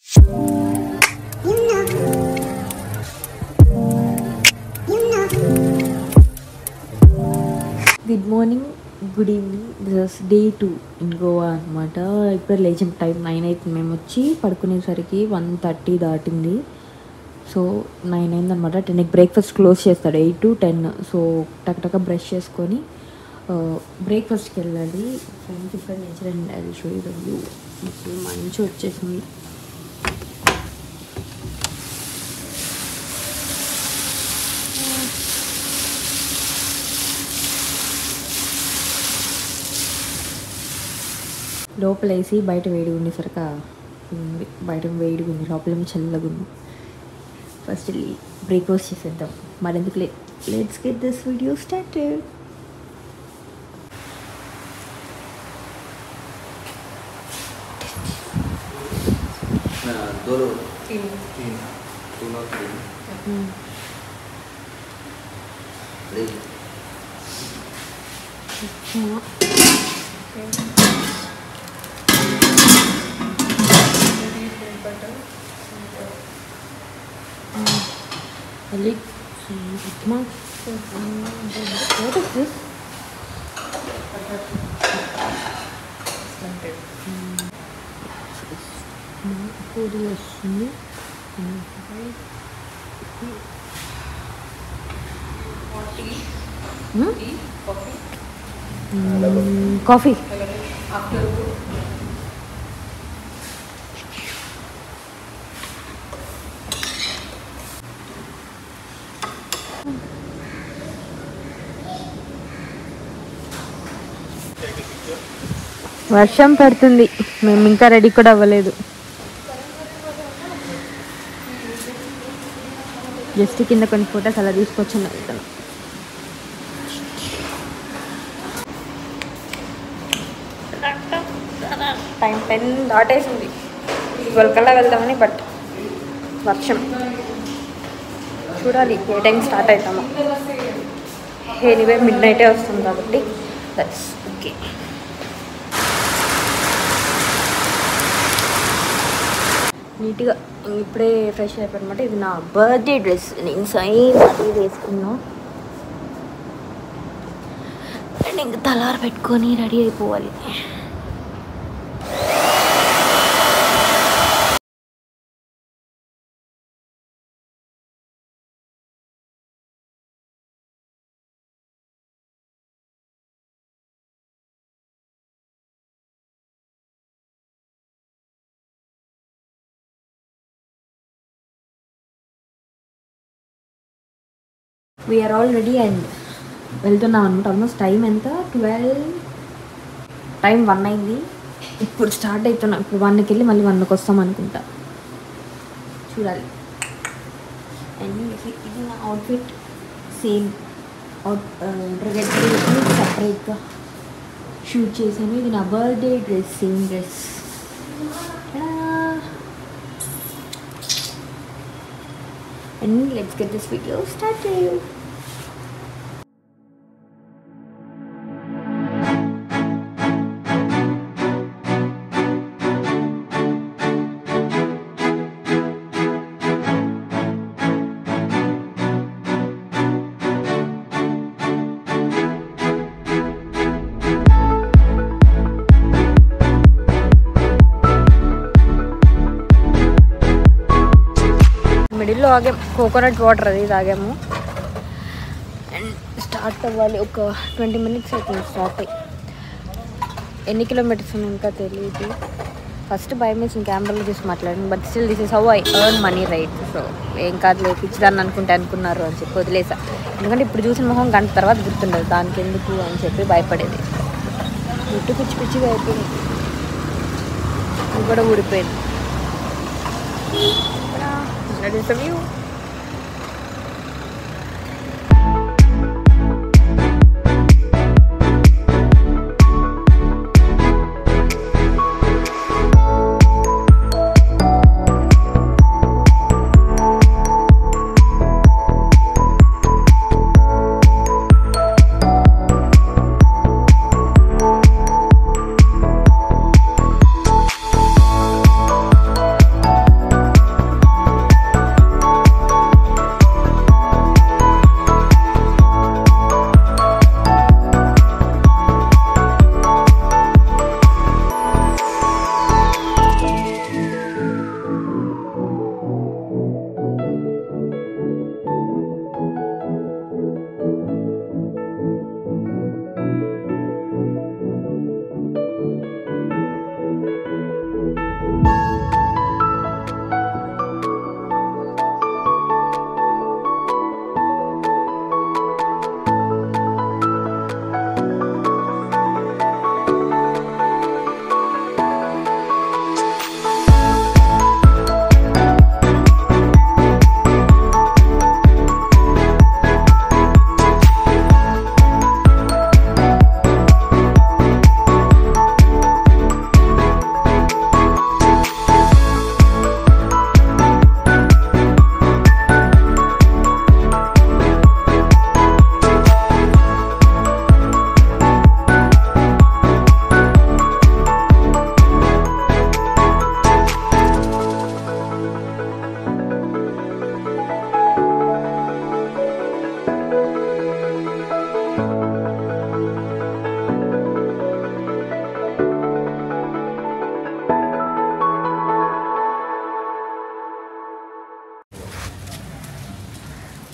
Good morning, good evening. This day 2 in Goa అనమాట. ఇప్పుడు లేచిన టైం 9 అవుతుంది. మేము వచ్చి పడుకునేసరికి 1:30 దాటింది. సో 9 అయిందనమాట. 10కి బ్రేక్ఫాస్ట్ క్లోజ్ చేస్తాడు, 8 to 10. సో టక్ బ్రష్ చేసుకొని బ్రేక్ఫాస్ట్కి వెళ్ళాలి. ఫ్రెండ్స్ ఇక్కడ నేచర్ అది షో వ్యూ మంచి వచ్చేసింది. లోపల వేసి బయట వేడిగా ఉండేసరికి బయట వేడిగా ఉంది, లోపల చల్లగా ఉంది. ఫస్ట్ వెళ్ళి బ్రేక్ఫాస్ట్ చేసేద్దాం. మరెందుకు let's get this video started. What is this? Puri వస్తుంది. కాఫీ. వర్షం పడుతుంది, మేము ఇంకా రెడీ కూడా అవ్వలేదు. జస్ట్ కింద కొన్ని ఫొటోస్ అలా తీసుకొచ్చాను. వెళ్తాను. టైం 10 దాటేసింది. 12 కల్లా వెళ్దామని, బట్ వర్షం. చూడాలి ఏ టైం స్టార్ట్ అవుతామో. ఎనీవే మిడ్నైటే వస్తుంది కాబట్టి దట్స్ ఓకే. నీట్గా ఇప్పుడే ఫ్రెష్ అయిపోయానమాట. ఇది నా బర్త్డే డ్రెస్. నేను సైన్ అది వేసుకున్నా అండ్ ఇంకా తలారు పెట్టుకొని రెడీ అయిపోవాలి. వీఆర్ ఆల్ రెడీ అండ్ వెళ్తున్నాం అనమాట. ఆల్మోస్ట్ టైం ఎంత 12, టైం 1 అయింది. ఇప్పుడు స్టార్ట్ అవుతున్నాం. ఇప్పుడు 1కి వెళ్ళి మళ్ళీ 1కి వస్తాం అనుకుంటా. చూడాలి. అండ్ ఇది నా అవుట్ఫిట్ సేమ్ సపరేట్గా షూట్ చేశాను. ఇది నా birthday dress, same dress. And let's get this video started. మిడిల్లో ఆగాం, కోకోనట్ వాటర్ అది తాగాము. అండ్ స్టార్ట్ అవ్వాలి. ఒక 20 minutes అవుతుంది స్టార్ట్ అయ్యి. ఎన్ని కిలోమీటర్స్ ఇంకా తెలియదు. ఫస్ట్ భయం వేసి కెమెరాలో చూసి మాట్లాడాను, but still this is how I earn money, right? So ఏం కాదు, లేదు పిచ్చిదాన్ని అనుకున్నారు అని చెప్పి వదిలేసా. ఎందుకంటే ఇప్పుడు చూసిన మొహం గంట తర్వాత గుర్తుండదు, దానికి ఎందుకు అని చెప్పి భయపడేది. గుట్టు పిచ్చిగా అయిపోయింది. ఇది కూడా ఊడిపోయింది. That is the view.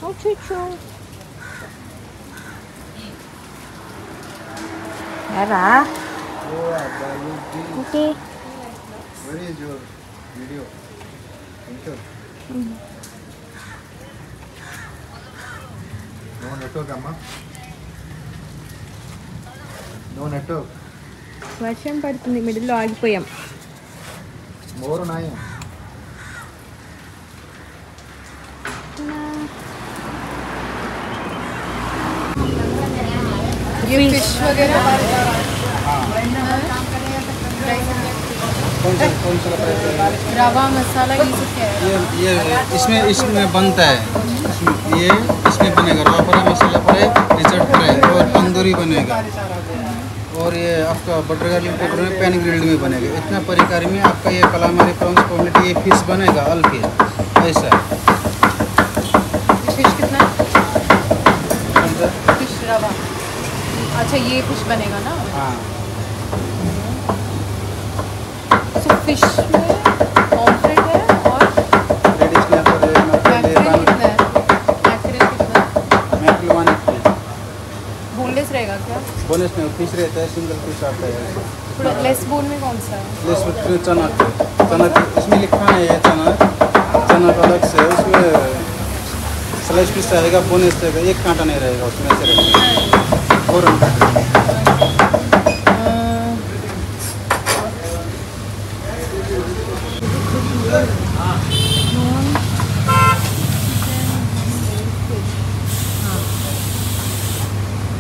అచ్చో ఎరా okay Where is your video? Enter. No network, Amma. No network. వర్షం పడుతుంది మిడిల్లో ఆగిపోయాం More nahi. ये फिश वगैरह कौन सा प्राइस है? रवा मसाला ये सब क्या है? ये इसमें बनता है। इसमें बनेगा रवा फ्राई, मसाला फ्राई, रिचर्ड फ्राई और तंदूरी बनेगा। और ये आपका बटर गार्लिक पेपर में पैन ग्रिल्ड में बनेगा। इतना परिकारी में आपका ये कलामारी प्रॉन्स क्वालिटी ये फिश बनेगा हल्के ऐसा। फिश कितना? फिश रवा। अच्छा ये फिश बनेगा ना? हाँ। तो फिश में ऑमलेट है और लेडीज के यहाँ पर मैक्रेल कितना है? मैक्रेल कितना? मैक्रेल 180। बोनलेस रहेगा क्या? बोनस में फिश रहता है, सिंगल फिश आता है। थोड़ा लेस बोन में कौन सा है? लेस में चना इसमें लिखा है ये चना अलग से उसमें स्लाइस पीस रहेगा, बोनस रहेगा, एक कांटा नहीं रहेगा उसमें से रहेगा। और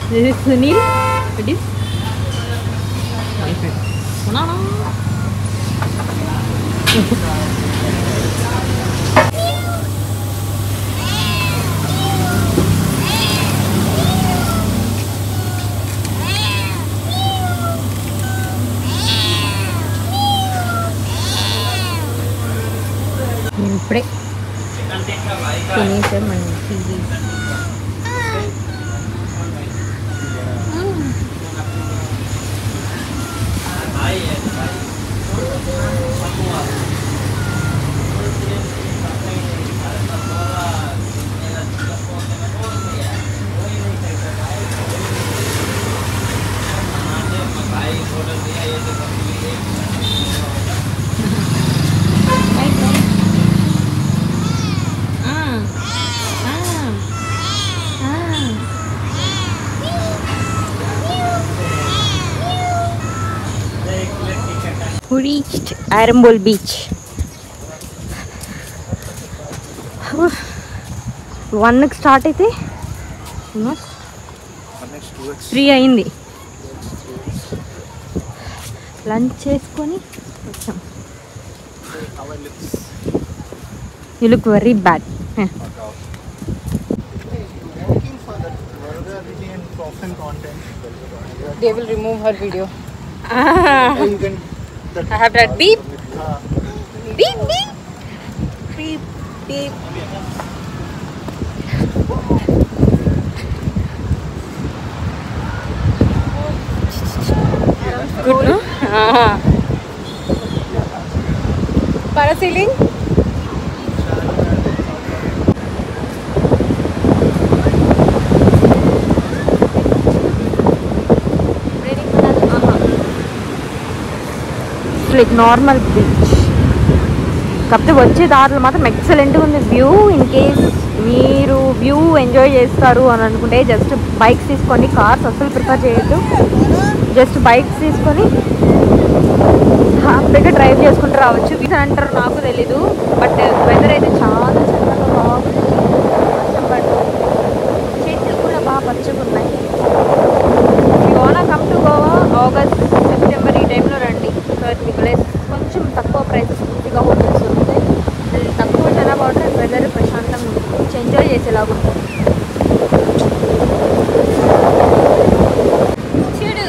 This is Sunil. It is. Banana. ఇప్పుడే తినేసాం మంచి reached Arambol beach. 1 స్టార్ట్ అయితే next 2x 3 అయింది. లంచ్ చేసుకొని వచ్చాం. You look very bad. They will remove her video. You can I have that beep. Beep beep. Beep beep. Good, no? Parasailing? Like normal beach. కాకపోతే వచ్చే దారిలో మాత్రం ఎక్సలెంట్గా ఉంది వ్యూ. ఇన్ కేస్ మీరు వ్యూ ఎంజాయ్ చేస్తారు అని అనుకుంటే జస్ట్ బైక్స్ తీసుకోండి, కార్స్ అస్సలు ప్రిఫర్ చేయొద్దు. జస్ట్ బైక్స్ తీసుకొని హ్యాపీగా డ్రైవ్ చేసుకుంటూ రావచ్చు. వీసా అంటారు నాకు తెలీదు, బట్ వెదర్ అయితే చాలా చక్కగా బాగుంది. వర్షం పడుతుంది, చెట్లు కూడా బాగా పచ్చగా ఉన్నాయి. Goa come to Goa August September ఈ టైంలో రండి. సో మీకు కొంచెం తక్కువ ప్రైసెస్ పూర్తిగా హోటల్స్ ఉంటాయి. తక్కువ ఉంటేనే బాగుంటుంది, వెదర్ ప్రశాంతంగా ఉంటుంది, ఎంజాయ్ చేసేలాగా ఉంటుంది. చూడు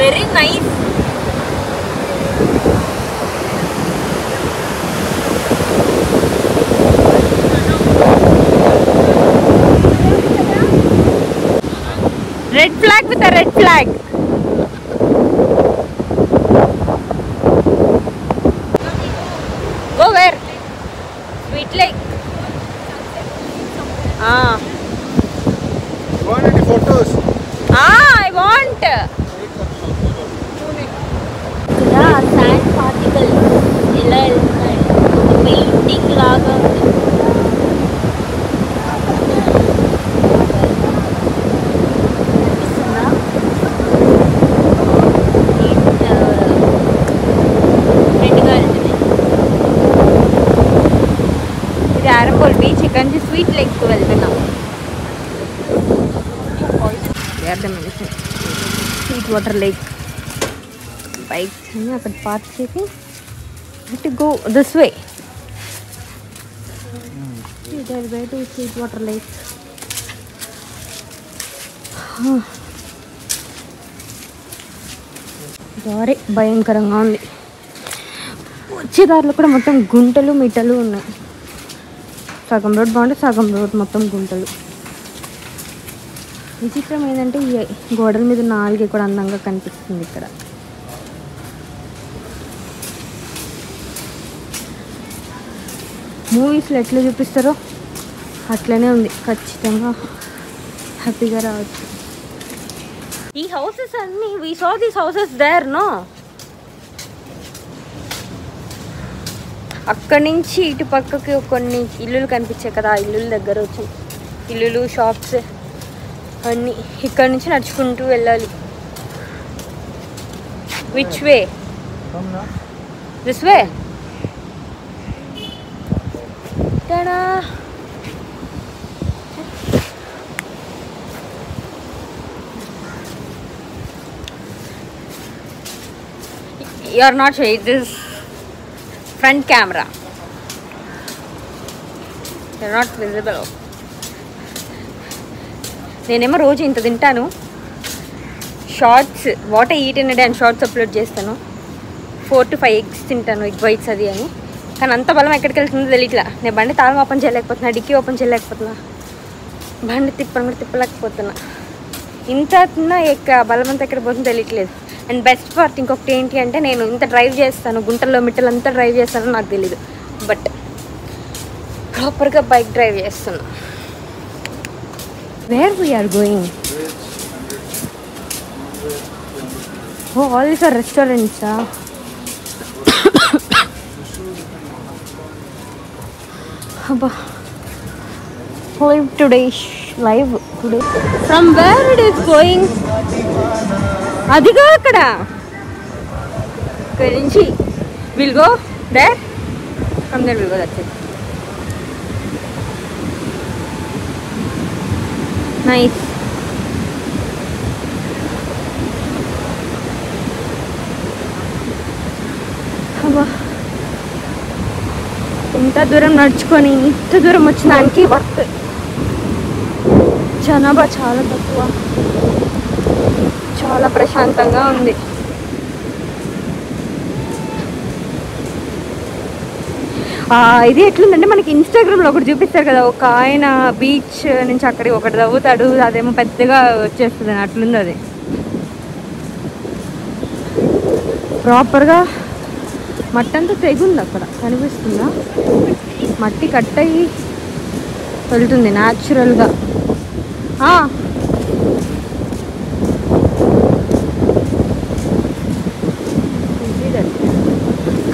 very nice. Red flag with a red flag. ఇక్కడ శాండ్ పార్టికల్ ఎలా వెళ్తున్నాయి పెయింటింగ్ లాగా ఉంది. ఆరంపోల్ బీచ్ ఇక్కడ నుంచి స్వీట్ లేక్కి వెళ్తున్నాం. స్వీట్ వాటర్ లేక్ బైక్స్ అని అక్కడ పార్క్ చేసి to go this way to sweet water lake. దారి భయంకరంగా ఉంది. వచ్చే దారిలో కూడా మొత్తం గుంటలు మిట్టలు ఉన్నాయి. సగం రోడ్ బాగుంటే సగం రోడ్ మొత్తం గుంటలు. విచిత్రం ఏంటంటే ఈ గోడల మీద నాలుగు కూడా అందంగా కనిపిస్తుంది. ఇక్కడ మూవీస్లో ఎట్లా చూపిస్తారో అట్లనే ఉంది. ఖచ్చితంగా హ్యాపీగా రావచ్చు. ఈ హౌసెస్ అన్నీ వి సా దీస్ హౌసెస్ దేర్ నో. అక్కడి నుంచి ఇటు పక్కకి కొన్ని ఇల్లులు కనిపించాయి కదా, ఆ ఇల్లుల దగ్గర వచ్చి ఇల్లులు షాప్స్ అన్నీ. ఇక్కడ నుంచి నడుచుకుంటూ వెళ్ళాలి. Which way? This way. Ta-da. You are not sure this front camera. They're not visible. నేనేమో రోజు ఇంత తింటాను. Shorts what I eat in day అని షార్ట్స్ అప్లోడ్ చేస్తాను. 4 to 5 eggs తింటాను, ఎగ్ వైట్స్ అది అని. కానీ అంత బలం ఎక్కడికి వెళ్తుందో తెలియట్లా. నేను బండి తాళం ఓపెన్ చేయలేకపోతున్నా, డిక్కీ ఓపెన్ చేయలేకపోతున్నా, బండి తిప్పని కూడా తిప్పలేకపోతున్నా. ఇంత తిన్నా బలం అంతా ఎక్కడ పోతుందో తెలియట్లేదు. అండ్ బెస్ట్ పార్ట్ ఇంకొకటి ఏంటి అంటే, నేను ఇంత డ్రైవ్ చేస్తాను, గుంటల్లో మిట్టలు అంతా డ్రైవ్ చేస్తానో నాకు తెలీదు, బట్ ప్రాపర్గా బైక్ డ్రైవ్ చేస్తున్నా. Where we are going? Oh all these are రెస్టారెంట్సా? అబ్బా, live today, live today. From where it is going? అదిగో అక్కడ, ఇక్కడ నుంచి will go there, from there will go, that's it. Nice. అబ్బా, ఇంత దూరం నడుచుకొని ఇంత దూరం వచ్చినానికి వర్త్. జనాభా చాలా తక్కువ, చాలా ప్రశాంతంగా ఉంది. ఇది ఎట్లుందంటే, మనకి ఇన్స్టాగ్రామ్లో ఒకటి చూపిస్తారు కదా, ఒక ఆయన బీచ్ నుంచి అక్కడికి ఒకటి తవ్వుతాడు, అదేమో పెద్దగా వచ్చేస్తుంది అని, అట్లుంది అది. ప్రాపర్గా మట్టి అంతా తెగుంది అక్కడ, కనిపిస్తుందా? మట్టి కట్ అయ్యి వెళ్తుంది న్యాచురల్గా.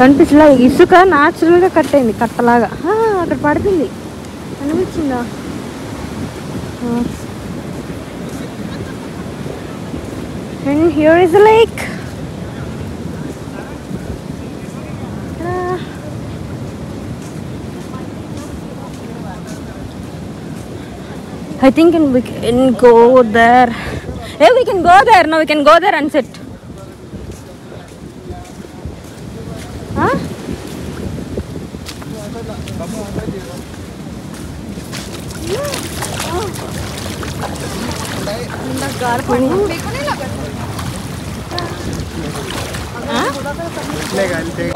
కనిపిస్తుందా? ఇసుక న్యాచురల్గా కట్ అయింది, కట్టలాగా. అక్కడ పడుతుంది, కనిపించిందా? And here is the lake. I think we can go there. Hey, we can go there. No, we can go there and sit. Huh?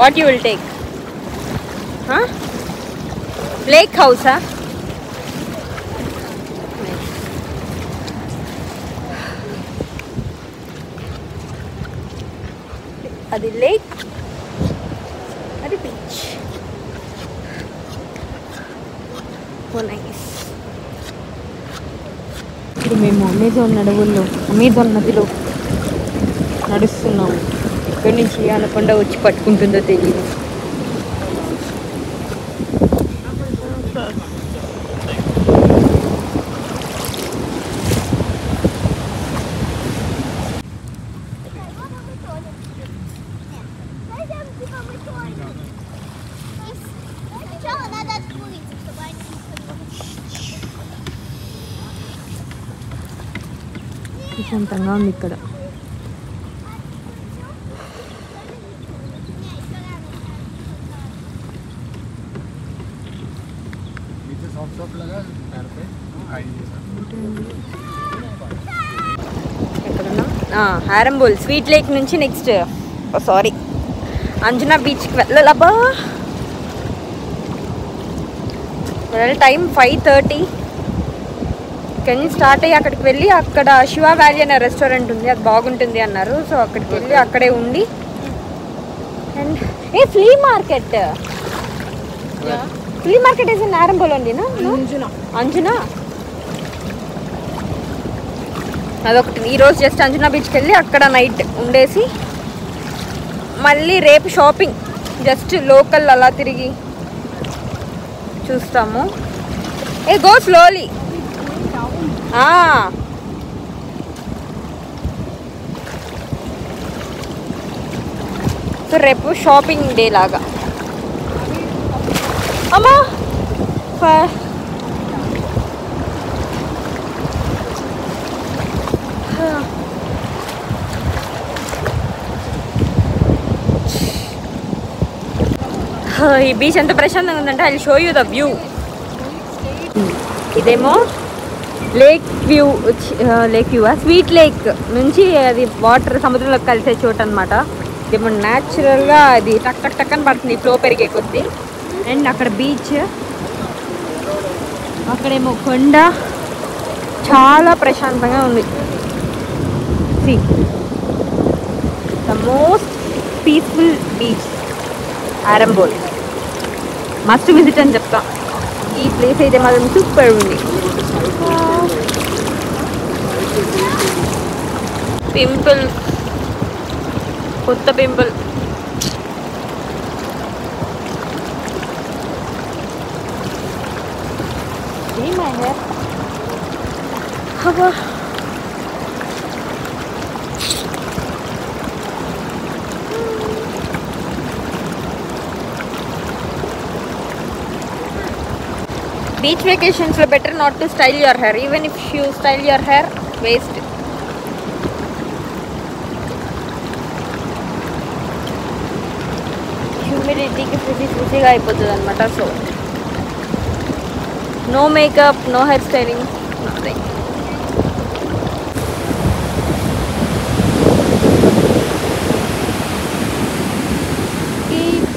What you will take? Huh? Lake house, huh? అది lake, అది beach. ఓ nice. ఇప్పుడు మేము Amazon అడవుల్లో, Amazon నదిలో నడుస్తున్నాము. ఇక్కడి నుంచి అనకుండా వచ్చి పట్టుకుంటుందో తెలియదు. ప్రశాంతంగా ఉంది ఇక్కడ. ఎక్కడున్నా హారంబోల్ స్వీట్ లేక్ నుంచి నెక్స్ట్ సారీ అంజనా బీచ్కి వెళ్ళాలబ్బా. టైం 5:30. ఇక్కడ నుంచి స్టార్ట్ అయ్యి అక్కడికి వెళ్ళి అక్కడ శివ వ్యాలీ అనే రెస్టారెంట్ ఉంది, అది బాగుంటుంది అన్నారు. సో అక్కడికి వెళ్ళి అక్కడే ఉండి and flea market is in Arambol ఓన్లీనా? అంజనా అదొకటి. ఈరోజు జస్ట్ అంజనా బీచ్కి వెళ్ళి అక్కడ నైట్ ఉండేసి మళ్ళీ రేపు షాపింగ్ జస్ట్ లోకల్ అలా తిరిగి చూస్తాము. Go slowly. సో రేపు షాపింగ్ డే లాగా. అమ్మా ఈ బీచ్ ఎంత ప్రశాంతంగా ఉందంటే I will show you the view. ఇదేమో లేక్ వ్యూ స్వీట్ లేక్ నుంచి అది వాటర్ సముద్రంలోకి కలిసే చోటు అనమాట. ఇదేమో న్యాచురల్గా అది టక్ టక్ టక్ అని పడుతుంది ఫ్లో పెరిగే కొద్దీ. అండ్ అక్కడ బీచ్, అక్కడేమో కొండ, చాలా ప్రశాంతంగా ఉంది. See the most peaceful beach Arambol. Must visit అని చెప్తా. ఈ ప్లేస్ అయితే మాత్రం సూపర్ ఉంది. పింపుల్, కొత్త pimple. My hair beach vacations lo better not to style your hair. Even if you style your hair, waste. Humidity ki frizzy ga అయిపోతుంది అన్నమాట. So no makeup, no hair styling, nothing.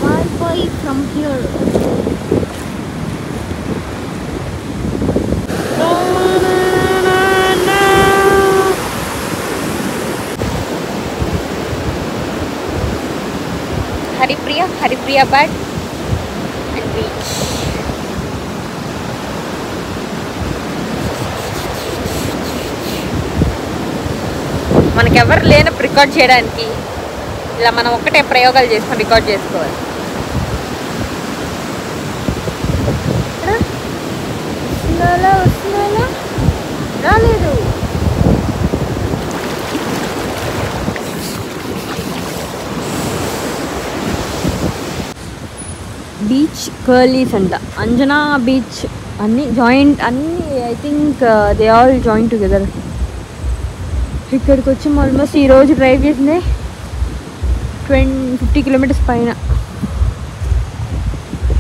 Wi-Fi from here. Haripriya Bad and beach. మనకెవరు లేనప్పుడు record చేయడానికి ఇలా మనం ఒక్కటే ప్రయోగాలు చేసుకొని record చేసుకోవాలి. రాలేదు. బీచ్ కర్లీస్ అంట, అంజనా బీచ్ అన్నీ జాయింట్, అన్నీ I think they all join together. ఇక్కడికి వచ్చి ఆల్మోస్ట్ ఈరోజు డ్రైవ్ చేసిందే 50 కిలోమీటర్స్ పైన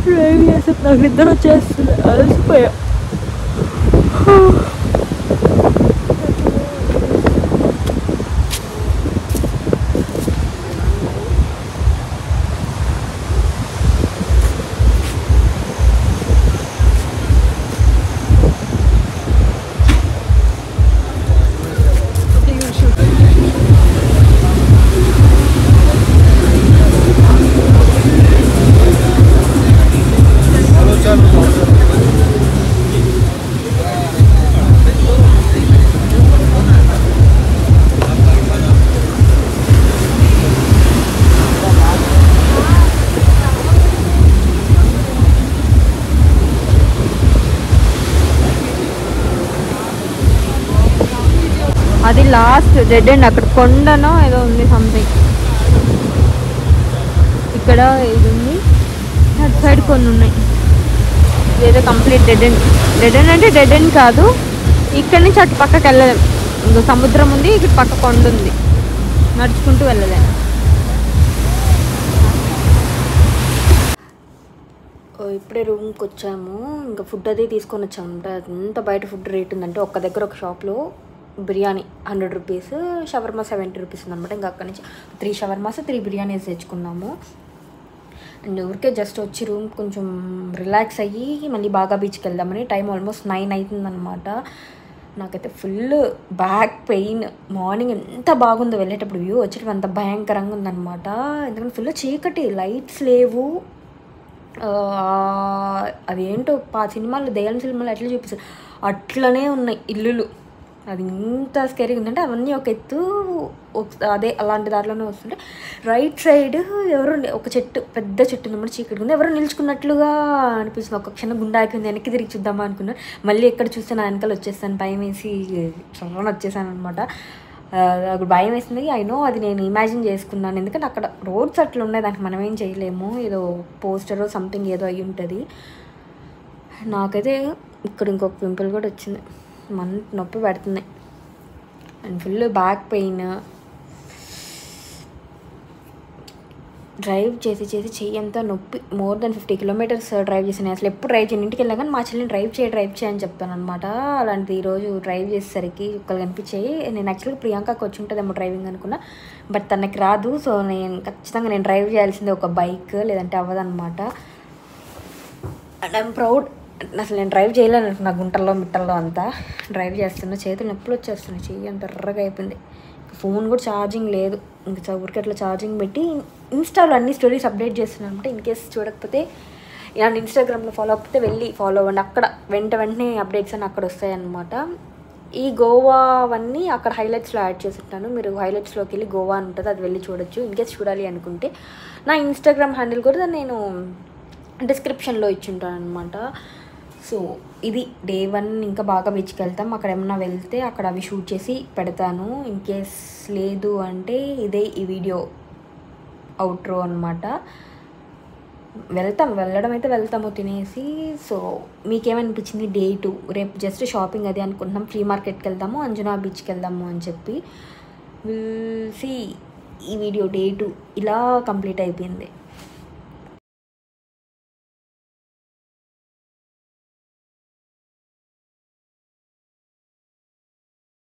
డ్రైవ్ చేస్తే నాకు నిద్ర వచ్చేస్తుంది, అలసిపోయా. లాస్ట్ డెడ్ ఎండ్, అక్కడ కొండనో ఏదో ఉంది సంథింగ్. ఇక్కడ ఇది ఉంది, అటు సైడ్ కొన్ని ఉన్నాయి. ఇదేదో complete dead end. Dead end అంటే డెడ్ ఎండ్ కాదు, ఇక్కడ నుంచి అటు పక్కకి వెళ్ళలేం. ఇంకో సముద్రం ఉంది, ఇక్కడ పక్క కొండ ఉంది, నడుచుకుంటూ వెళ్ళలేం. ఇప్పుడే రూమ్కి వచ్చాము. ఇంకా ఫుడ్ అది తీసుకొని వచ్చాము అనమాట. ఎంత బయట ఫుడ్ రేట్ ఉందంటే, ఒక్క దగ్గర ఒక షాప్లో బిర్యానీ 100 రూపీస్, షవర్మా 70 రూపీస్ ఉందన్నమాట. ఇంకా అక్కడి నుంచి 3 షవర్మాస్ 3 బిర్యానీస్ తెచ్చుకున్నాము. అండ్ ఊరికే జస్ట్ వచ్చి రూమ్ కొంచెం రిలాక్స్ అయ్యి మళ్ళీ బాగా బీచ్కి వెళ్దామని. టైం ఆల్మోస్ట్ 9 అవుతుందన్నమాట. నాకైతే ఫుల్ బ్యాక్ పెయిన్. మార్నింగ్ ఎంత బాగుందో వెళ్ళేటప్పుడు, వ్యూ వచ్చేటప్పుడు అంత భయంకరంగా ఉందన్నమాట. ఎందుకంటే ఫుల్ చీకటి, లైట్స్ లేవు. అదేంటో సినిమాలు, దయ్యాల సినిమాలు ఎట్లా చూపిస్తారు అట్లనే ఉన్నాయి ఇల్లులు. అది ఇంత స్కేరీగా ఉందంటే అవన్నీ ఒక ఎత్తు, అదే అలాంటి దారిలోనే వస్తుంటే రైట్ సైడ్ ఎవరో ఒక చెట్టు, పెద్ద చెట్టు ఉందన్నమాట, చీకటి ఉంది. ఎవరో నిల్చుకున్నట్లుగా అనిపిస్తుంది. ఒక క్షణం గుండె ఆగిపోయింది, వెనక్కి తిరిగి చూద్దామా అనుకున్నాను. మళ్ళీ ఎక్కడ చూస్తే నా వెనకాల వచ్చేస్తాను, భయం వేసి సడన్ వచ్చేసాను అనమాట. అక్కడ భయం వేసింది. నో అది నేను ఇమాజిన్ చేసుకున్నాను, ఎందుకంటే అక్కడ రోడ్స్ అట్లా ఉన్నాయి, దానికి మనం ఏం చేయలేము. ఏదో పోస్టరో సంథింగ్ ఏదో అయ్యి ఉంటుంది. నాకైతే ఇక్కడ ఇంకొక పింపుల్ కూడా వచ్చింది, నొప్పి పెడుతుంది. And full back pain. Drive చేసి చెయ్యి అంతా నొప్పి. మోర్ దెన్ 50 కిలోమీటర్స్ డ్రైవ్ చేసాను. అసలు ఎప్పుడు డ్రైవ్ చేయను, ఇంటికి వెళ్ళా కానీ మా చెల్లిని డ్రైవ్ చేయని చెప్తాను అనమాట. అలాంటిది ఈరోజు డ్రైవ్ చేసేసరికి చుక్కలు కనిపించాయి. నేను యాక్చువల్గా ప్రియాంకకి వచ్చి ఉంటుందేమో డ్రైవింగ్ అనుకున్నా, బట్ తనకి రాదు. సో ఖచ్చితంగా నేను డ్రైవ్ చేయాల్సిందే ఒక బైక్, లేదంటే అవ్వదన్నమాట. And I'm proud. అసలు నేను డ్రైవ్ చేయలేను నా గుంటల్లో మిట్టల్లో అంతా. డ్రైవ్ చేస్తున్నా, చేతులు నొప్పులు వచ్చేస్తున్నాయి, చెయ్యి అంత ఎర్రగా అయిపోయింది. ఫోన్ కూడా ఛార్జింగ్ లేదు. ఇంకా ఊరికి అట్లా ఛార్జింగ్ పెట్టి ఇన్స్టాలో అన్ని స్టోరీస్ అప్డేట్ చేస్తున్నాను అనమాట. ఇన్ కేస్ చూడకపోతే ఇలాంటి ఇన్స్టాగ్రామ్లో ఫాలో అవ్వకపోతే వెళ్ళి ఫాలో అవ్వండి. అక్కడ వెంటనే అప్డేట్స్ అని అక్కడ వస్తాయి అన్నమాట. ఈ గోవా అవన్నీ అక్కడ హైలైట్స్లో యాడ్ చేసి ఉంటాను. మీరు హైలైట్స్లోకి వెళ్ళి గోవా అని ఉంటుంది, అది వెళ్ళి చూడొచ్చు. ఇన్ కేస్ చూడాలి అనుకుంటే నా ఇన్స్టాగ్రామ్ హ్యాండిల్ కూడా నేను డిస్క్రిప్షన్లో ఇచ్చి ఉంటాను అనమాట. సో ఇది డే 1. ఇంకా బాగా బీచ్కి వెళ్తాం. అక్కడ ఏమన్నా వెళ్తే అక్కడ అవి షూట్ చేసి పెడతాను. ఇన్ కేస్ లేదు అంటే ఇదే ఈ వీడియో అవుట్రో అనమాట. వెళ్ళడం అయితే వెళ్తాము తినేసి. సో మీకేమనిపించింది డే 2? రేపు జస్ట్ షాపింగ్ అది అనుకుంటున్నాం, ఫ్రీ మార్కెట్కి వెళ్దాము, అంజనా బీచ్కి వెళ్దాము అని చెప్పి. Will see. ఈ వీడియో డే 2 ఇలా కంప్లీట్ అయిపోయింది.